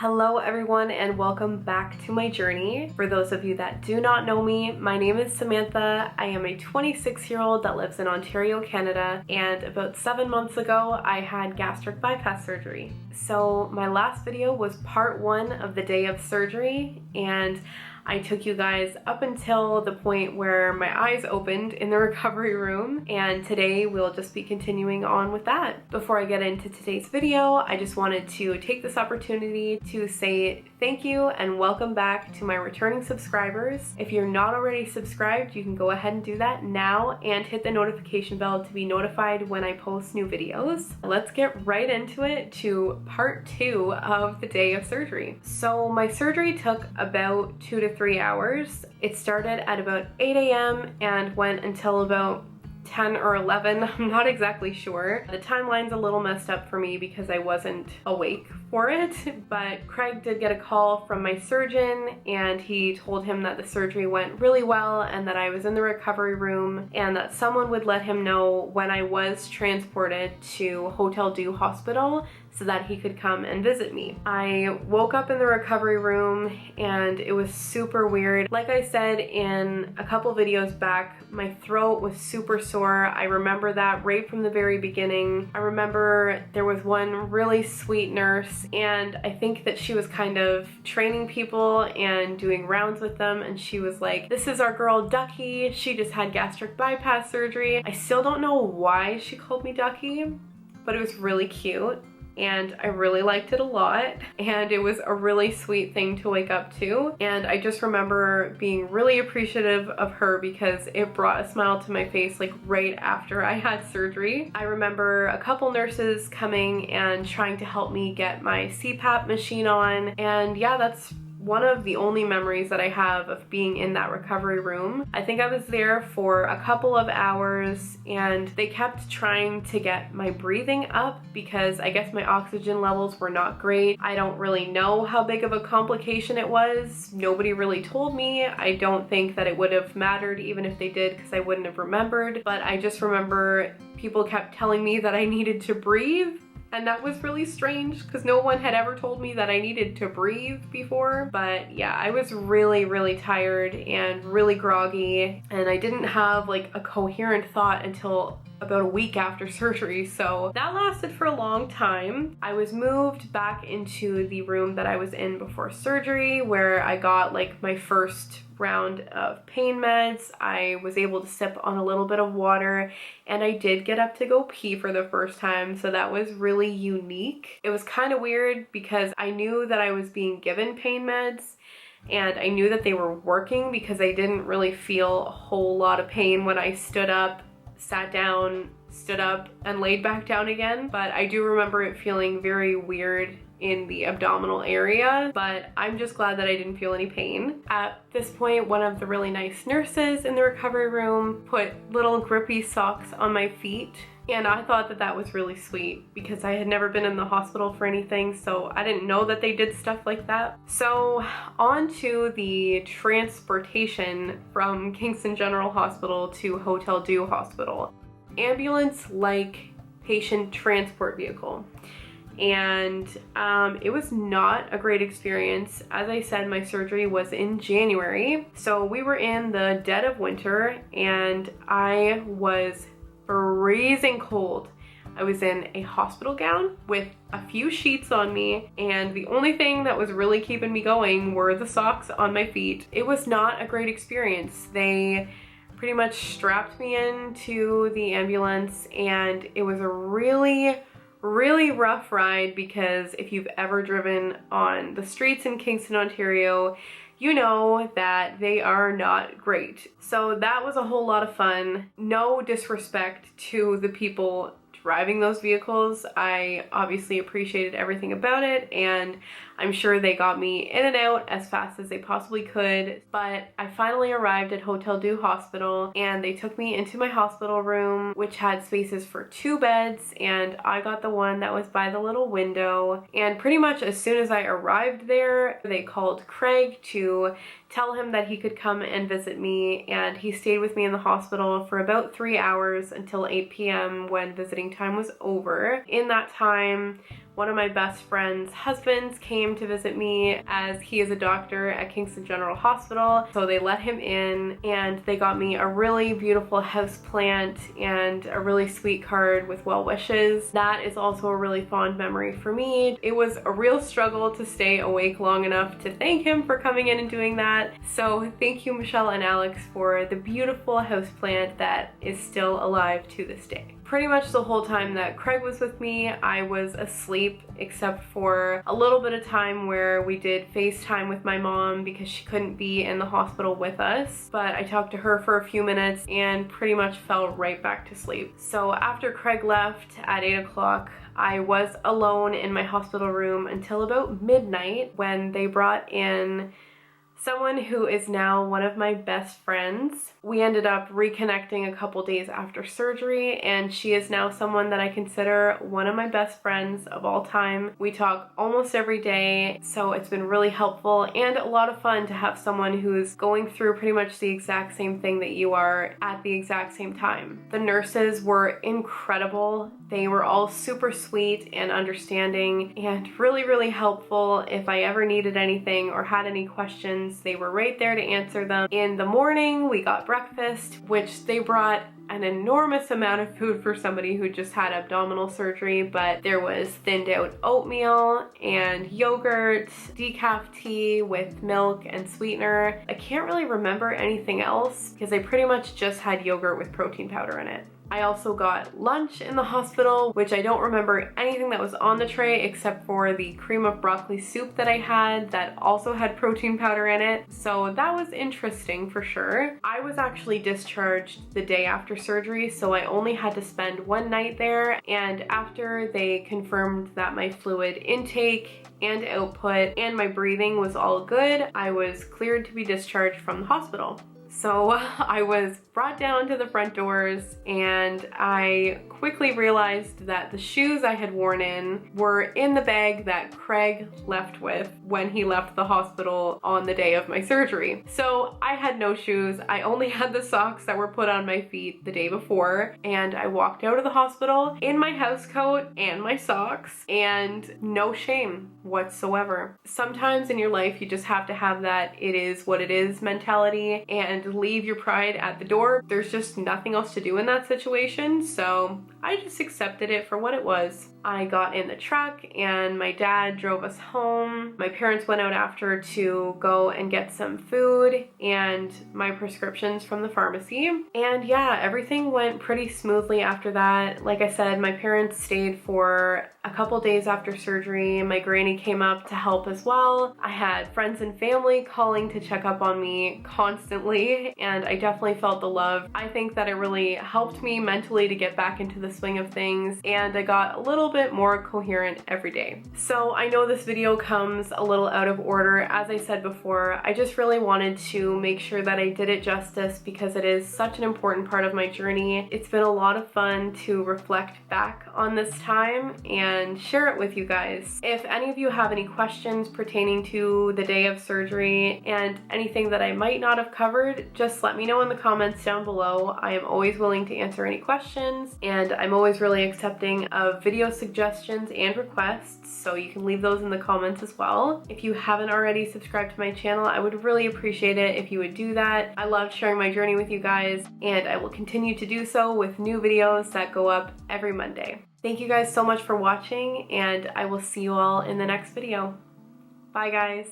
Hello everyone and welcome back to my journey. For those of you that do not know me, my name is Samantha. I am a 26-year-old that lives in Ontario, Canada, and about 7 months ago I had gastric bypass surgery. So my last video was part 1 of the day of surgery, and I took you guys up until the point where my eyes opened in the recovery room, and today we'll just be continuing on with that. Before I get into today's video, I just wanted to take this opportunity to say thank you and welcome back to my returning subscribers. If you're not already subscribed, you can go ahead and do that now and hit the notification bell to be notified when I post new videos. Let's get right into it, to part 2 of the day of surgery. So my surgery took about 2 to 3 hours. It started at about 8 a.m. and went until about 10 or 11, I'm not exactly sure. The timeline's a little messed up for me because I wasn't awake for it, but Craig did get a call from my surgeon and he told him that the surgery went really well and that I was in the recovery room and that someone would let him know when I was transported to Hotel Dieu Hospital so that he could come and visit me. I woke up in the recovery room and it was super weird. Like I said in a couple videos back, my throat was super sore. I remember that right from the very beginning. I remember there was one really sweet nurse, and I think that she was kind of training people and doing rounds with them, and she was like, "This is our girl Ducky. She just had gastric bypass surgery." I still don't know why she called me Ducky, but it was really cute and I really liked it a lot, and it was a really sweet thing to wake up to. And I just remember being really appreciative of her because it brought a smile to my face like right after I had surgery. I remember a couple nurses coming and trying to help me get my CPAP machine on, and yeah, that's one of the only memories that I have of being in that recovery room. I think I was there for a couple of hours and they kept trying to get my breathing up because I guess my oxygen levels were not great. I don't really know how big of a complication it was. Nobody really told me. I don't think that it would have mattered even if they did because I wouldn't have remembered, but I just remember people kept telling me that I needed to breathe. And that was really strange because no one had ever told me that I needed to breathe before. But yeah, I was really tired and really groggy, and I didn't have like a coherent thought until about a week after surgery, so that lasted for a long time. I was moved back into the room that I was in before surgery, where I got like my first round of pain meds. I was able to sip on a little bit of water, and I did get up to go pee for the first time, so that was really unique. It was kind of weird because I knew that I was being given pain meds and I knew that they were working because I didn't really feel a whole lot of pain when I stood up, sat down, stood up, and laid back down again. But I do remember it feeling very weird in the abdominal area, but I'm just glad that I didn't feel any pain. At this point, one of the really nice nurses in the recovery room put little grippy socks on my feet, and I thought that that was really sweet because I had never been in the hospital for anything, so I didn't know that they did stuff like that. So on to the transportation from Kingston General Hospital to Hotel Dieu Hospital. Ambulance-like patient transport vehicle. And it was not a great experience. As I said, my surgery was in January, so we were in the dead of winter and I was freezing cold. I was in a hospital gown with a few sheets on me, and the only thing that was really keeping me going were the socks on my feet. It was not a great experience. They pretty much strapped me into the ambulance, and it was a really rough ride because if you've ever driven on the streets in Kingston, Ontario, you know that they are not great. So that was a whole lot of fun. No disrespect to the people driving those vehicles. I obviously appreciated everything about it, and I'm sure they got me in and out as fast as they possibly could. But I finally arrived at Hotel Dieu Hospital and they took me into my hospital room, which had spaces for 2 beds, and I got the one that was by the little window. And pretty much as soon as I arrived there, they called Craig to tell him that he could come and visit me, and he stayed with me in the hospital for about 3 hours until 8 p.m. when visiting time was over. In that time, one of my best friend's husbands came to visit me as he is a doctor at Kingston General Hospital. So they let him in and they got me a really beautiful house plant and a really sweet card with well wishes. That is also a really fond memory for me. It was a real struggle to stay awake long enough to thank him for coming in and doing that. So thank you, Michelle and Alex, for the beautiful houseplant that is still alive to this day. Pretty much the whole time that Craig was with me, I was asleep except for a little bit of time where we did FaceTime with my mom because she couldn't be in the hospital with us. But I talked to her for a few minutes and pretty much fell right back to sleep. So after Craig left at 8 o'clock, I was alone in my hospital room until about midnight when they brought in someone who is now one of my best friends. We ended up reconnecting a couple days after surgery, and she is now someone that I consider one of my best friends of all time. We talk almost every day, so it's been really helpful and a lot of fun to have someone who's going through pretty much the exact same thing that you are at the exact same time. The nurses were incredible. They were all super sweet and understanding and really, really helpful. If I ever needed anything or had any questions, they were right there to answer them. In the morning, we got breakfast, which they brought an enormous amount of food for somebody who just had abdominal surgery, but there was thinned out oatmeal and yogurt, decaf tea with milk and sweetener. I can't really remember anything else because I pretty much just had yogurt with protein powder in it. I also got lunch in the hospital, which I don't remember anything that was on the tray except for the cream of broccoli soup that I had that also had protein powder in it. So that was interesting for sure. I was actually discharged the day after surgery, so I only had to spend one night there. And after they confirmed that my fluid intake and output and my breathing was all good, I was cleared to be discharged from the hospital. So I was brought down to the front doors and I quickly realized that the shoes I had worn in were in the bag that Craig left with when he left the hospital on the day of my surgery. So I had no shoes. I only had the socks that were put on my feet the day before, and I walked out of the hospital in my house coat and my socks and no shame whatsoever. Sometimes in your life you just have to have that it is what it is mentality and leave your pride at the door. There's just nothing else to do in that situation, so I just accepted it for what it was. I got in the truck and my dad drove us home. My parents went out after to go and get some food and my prescriptions from the pharmacy. And yeah, everything went pretty smoothly after that. Like I said, my parents stayed for a couple days after surgery. My granny came up to help as well. I had friends and family calling to check up on me constantly, and I definitely felt the love. I think that it really helped me mentally to get back into the swing of things, and I got a little bit more coherent every day. So I know this video comes a little out of order. As I said before, I just really wanted to make sure that I did it justice because it is such an important part of my journey. It's been a lot of fun to reflect back on this time and share it with you guys. If any of you have any questions pertaining to the day of surgery and anything that I might not have covered, just let me know in the comments down below. I am always willing to answer any questions, and I'm always really accepting of video suggestions and requests, so you can leave those in the comments as well. If you haven't already subscribed to my channel, I would really appreciate it if you would do that. I love sharing my journey with you guys, and I will continue to do so with new videos that go up every Monday. Thank you guys so much for watching, and I will see you all in the next video. Bye guys.